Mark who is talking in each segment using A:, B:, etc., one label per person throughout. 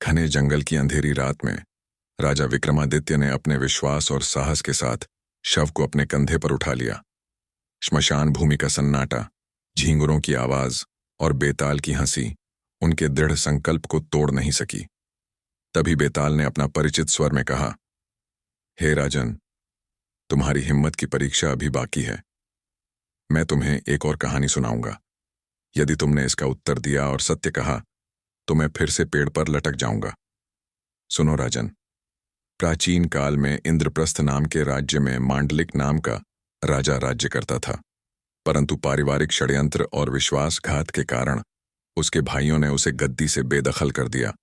A: घने जंगल की अंधेरी रात में राजा विक्रमादित्य ने अपने विश्वास और साहस के साथ शव को अपने कंधे पर उठा लिया। श्मशान भूमि का सन्नाटा, झींगुरों की आवाज और बेताल की हंसी उनके दृढ़ संकल्प को तोड़ नहीं सकी। तभी बेताल ने अपना परिचित स्वर में कहा, हे राजन, तुम्हारी हिम्मत की परीक्षा अभी बाकी है। मैं तुम्हें एक और कहानी सुनाऊंगा। यदि तुमने इसका उत्तर दिया और सत्य कहा तो मैं फिर से पेड़ पर लटक जाऊंगा। सुनो राजन, प्राचीन काल में इंद्रप्रस्थ नाम के राज्य में मांडलिक नाम का राजा राज्य करता था, परंतु पारिवारिक षड्यंत्र और विश्वासघात के कारण उसके भाइयों ने उसे गद्दी से बेदखल कर दिया।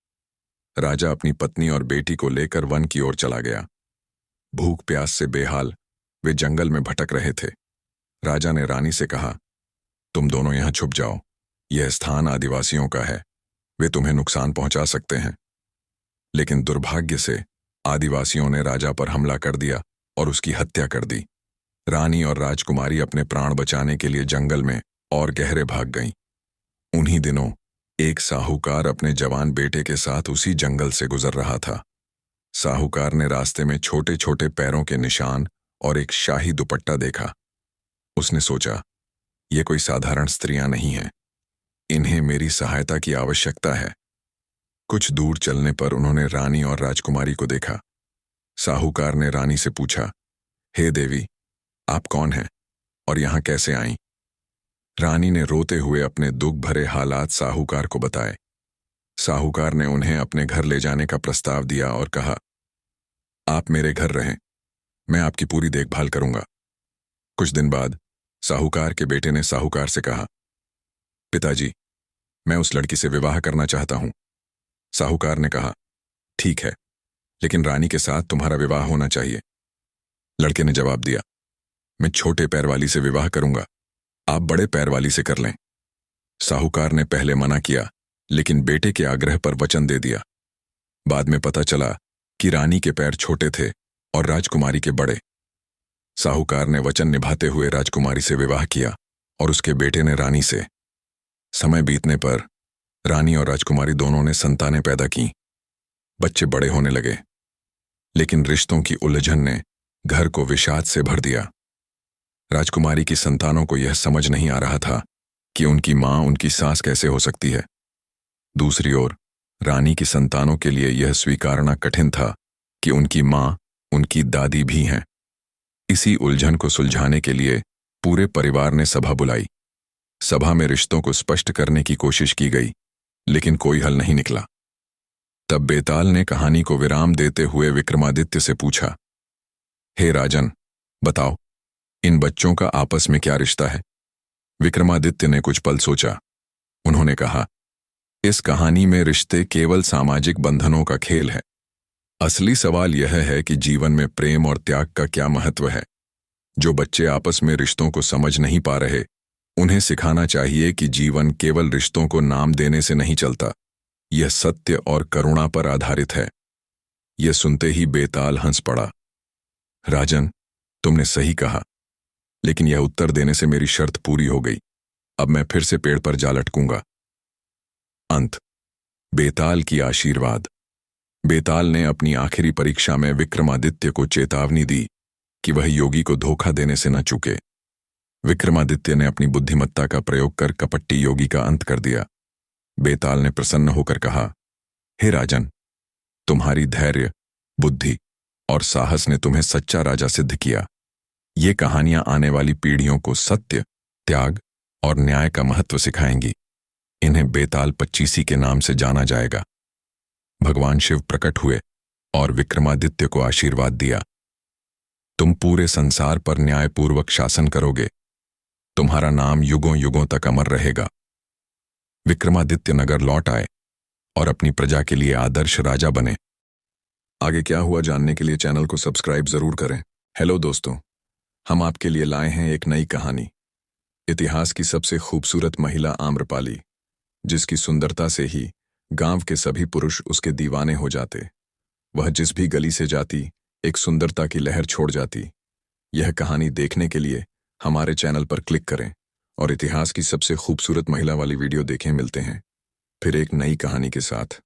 A: राजा अपनी पत्नी और बेटी को लेकर वन की ओर चला गया। भूख प्यास से बेहाल वे जंगल में भटक रहे थे। राजा ने रानी से कहा, तुम दोनों यहां छुप जाओ, यह स्थान आदिवासियों का है, वे तुम्हें नुकसान पहुंचा सकते हैं। लेकिन दुर्भाग्य से आदिवासियों ने राजा पर हमला कर दिया और उसकी हत्या कर दी। रानी और राजकुमारी अपने प्राण बचाने के लिए जंगल में और गहरे भाग गईं। उन्हीं दिनों एक साहूकार अपने जवान बेटे के साथ उसी जंगल से गुजर रहा था। साहूकार ने रास्ते में छोटे छोटे पैरों के निशान और एक शाही दुपट्टा देखा। उसने सोचा, ये कोई साधारण स्त्रियां नहीं हैं, इन्हें मेरी सहायता की आवश्यकता है। कुछ दूर चलने पर उन्होंने रानी और राजकुमारी को देखा। साहूकार ने रानी से पूछा, हे देवी, आप कौन हैं और यहां कैसे आईं? रानी ने रोते हुए अपने दुख भरे हालात साहूकार को बताए। साहूकार ने उन्हें अपने घर ले जाने का प्रस्ताव दिया और कहा, आप मेरे घर रहें, मैं आपकी पूरी देखभाल करूंगा। कुछ दिन बाद साहूकार के बेटे ने साहूकार से कहा, पिताजी, मैं उस लड़की से विवाह करना चाहता हूं। साहूकार ने कहा, ठीक है, लेकिन रानी के साथ तुम्हारा विवाह होना चाहिए। लड़के ने जवाब दिया, मैं छोटे पैर वाली से विवाह करूंगा, आप बड़े पैर वाली से कर लें। साहूकार ने पहले मना किया, लेकिन बेटे के आग्रह पर वचन दे दिया। बाद में पता चला कि रानी के पैर छोटे थे और राजकुमारी के बड़े। साहूकार ने वचन निभाते हुए राजकुमारी से विवाह किया और उसके बेटे ने रानी से। समय बीतने पर रानी और राजकुमारी दोनों ने संतानें पैदा की। बच्चे बड़े होने लगे, लेकिन रिश्तों की उलझन ने घर को विषाद से भर दिया। राजकुमारी की संतानों को यह समझ नहीं आ रहा था कि उनकी मां उनकी सास कैसे हो सकती है। दूसरी ओर रानी की संतानों के लिए यह स्वीकारना कठिन था कि उनकी मां उनकी दादी भी हैं। इसी उलझन को सुलझाने के लिए पूरे परिवार ने सभा बुलाई। सभा में रिश्तों को स्पष्ट करने की कोशिश की गई, लेकिन कोई हल नहीं निकला। तब बेताल ने कहानी को विराम देते हुए विक्रमादित्य से पूछा, हे राजन, बताओ, इन बच्चों का आपस में क्या रिश्ता है? विक्रमादित्य ने कुछ पल सोचा। उन्होंने कहा, इस कहानी में रिश्ते केवल सामाजिक बंधनों का खेल है। असली सवाल यह है कि जीवन में प्रेम और त्याग का क्या महत्व है। जो बच्चे आपस में रिश्तों को समझ नहीं पा रहे, उन्हें सिखाना चाहिए कि जीवन केवल रिश्तों को नाम देने से नहीं चलता, यह सत्य और करुणा पर आधारित है। यह सुनते ही बेताल हंस पड़ा। राजन, तुमने सही कहा, लेकिन यह उत्तर देने से मेरी शर्त पूरी हो गई। अब मैं फिर से पेड़ पर जा लटकूंगा। अंत। बेताल की आशीर्वाद। बेताल ने अपनी आखिरी परीक्षा में विक्रमादित्य को चेतावनी दी कि वह योगी को धोखा देने से न चूके। विक्रमादित्य ने अपनी बुद्धिमत्ता का प्रयोग कर कपटी योगी का अंत कर दिया। बेताल ने प्रसन्न होकर कहा, हे राजन, तुम्हारी धैर्य, बुद्धि और साहस ने तुम्हें सच्चा राजा सिद्ध किया। ये कहानियां आने वाली पीढ़ियों को सत्य, त्याग और न्याय का महत्व सिखाएंगी। इन्हें बेताल पच्चीसी के नाम से जाना जाएगा। भगवान शिव प्रकट हुए और विक्रमादित्य को आशीर्वाद दिया, तुम पूरे संसार पर न्यायपूर्वक शासन करोगे। तुम्हारा नाम युगों युगों तक अमर रहेगा। विक्रमादित्य नगर लौट आए और अपनी प्रजा के लिए आदर्श राजा बने। आगे क्या हुआ जानने के लिए चैनल को सब्सक्राइब जरूर करें। हेलो दोस्तों, हम आपके लिए लाए हैं एक नई कहानी। इतिहास की सबसे खूबसूरत महिला आम्रपाली, जिसकी सुंदरता से ही गांव के सभी पुरुष उसके दीवाने हो जाते। वह जिस भी गली से जाती, एक सुंदरता की लहर छोड़ जाती। यह कहानी देखने के लिए हमारे चैनल पर क्लिक करें और इतिहास की सबसे खूबसूरत महिला वाली वीडियो देखें। मिलते हैं फिर एक नई कहानी के साथ।